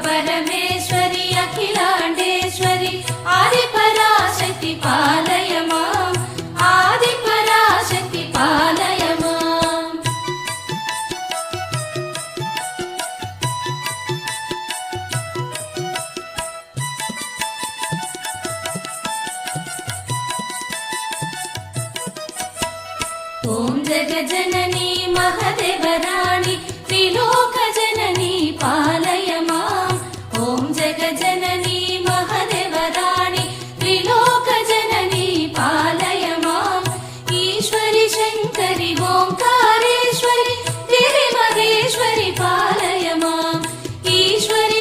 परमेश्वरि अखिलाण्डेश्वरि आदिपराशक्ति पालय माम् आदिपराशक्ति पालय माम्। ॐ जगज्जननी महदेवराणि